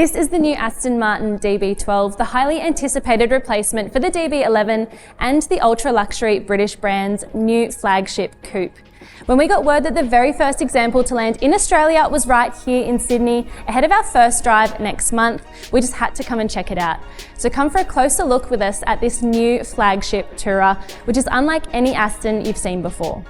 This is the new Aston Martin DB12, the highly anticipated replacement for the DB11 and the ultra-luxury British brand's new flagship coupe. When we got word that the very first example to land in Australia was right here in Sydney, ahead of our first drive next month, we just had to come and check it out. So come for a closer look with us at this new flagship Tourer, which is unlike any Aston you've seen before.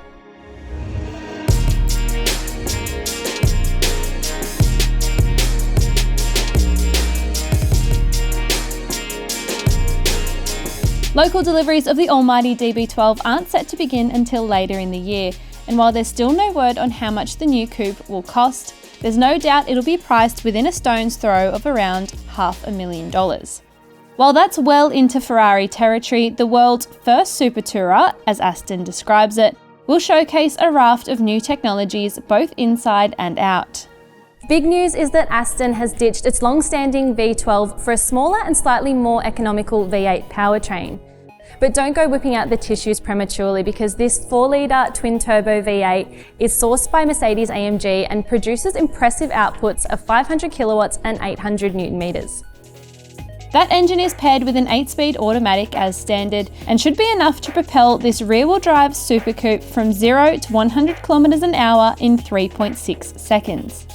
Local deliveries of the almighty DB12 aren't set to begin until later in the year, and while there's still no word on how much the new coupe will cost, there's no doubt it'll be priced within a stone's throw of around $500,000. While that's well into Ferrari territory, the world's first super tourer, as Aston describes it, will showcase a raft of new technologies both inside and out. Big news is that Aston has ditched its long-standing V12 for a smaller and slightly more economical V8 powertrain. But don't go whipping out the tissues prematurely, because this 4-litre twin-turbo V8 is sourced by Mercedes-AMG and produces impressive outputs of 500 kilowatts and 800 newton meters. That engine is paired with an 8-speed automatic as standard and should be enough to propel this rear-wheel drive super coupe from 0 to 100 kilometers an hour in 3.6 seconds.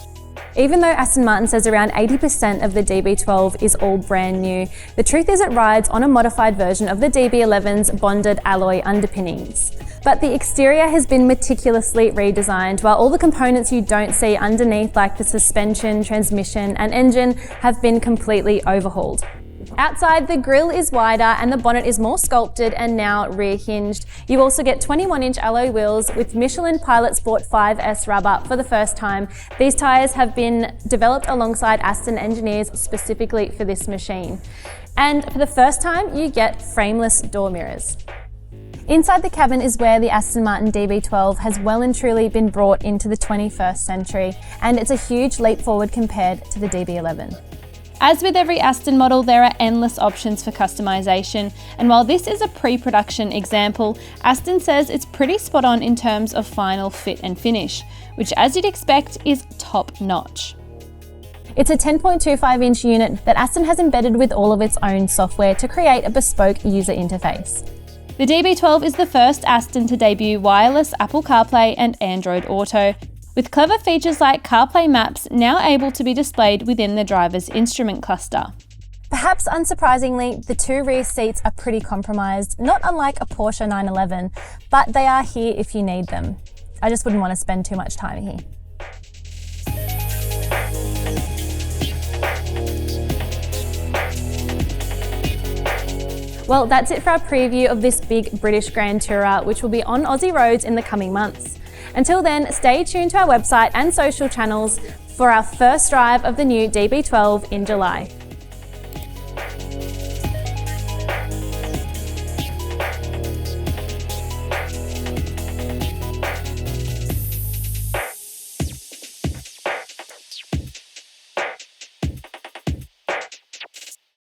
Even though Aston Martin says around 80% of the DB12 is all brand new, the truth is it rides on a modified version of the DB11's bonded alloy underpinnings. But the exterior has been meticulously redesigned, while all the components you don't see underneath, like the suspension, transmission and engine, have been completely overhauled. Outside, the grille is wider and the bonnet is more sculpted and now rear hinged. You also get 21-inch alloy wheels with Michelin Pilot Sport 5S rubber for the first time. These tyres have been developed alongside Aston engineers specifically for this machine. And for the first time, you get frameless door mirrors. Inside the cabin is where the Aston Martin DB12 has well and truly been brought into the 21st century, and it's a huge leap forward compared to the DB11. As with every Aston model, there are endless options for customization, and while this is a pre-production example, Aston says it's pretty spot on in terms of final fit and finish, which, as you'd expect, is top-notch. It's a 10.25-inch unit that Aston has embedded with all of its own software to create a bespoke user interface. The DB12 is the first Aston to debut wireless Apple CarPlay and Android Auto, with clever features like CarPlay maps now able to be displayed within the driver's instrument cluster. Perhaps unsurprisingly, the two rear seats are pretty compromised, not unlike a Porsche 911, but they are here if you need them. I just wouldn't want to spend too much time here. Well, that's it for our preview of this big British Grand Tourer, which will be on Aussie roads in the coming months. Until then, stay tuned to our website and social channels for our first drive of the new DB12 in July.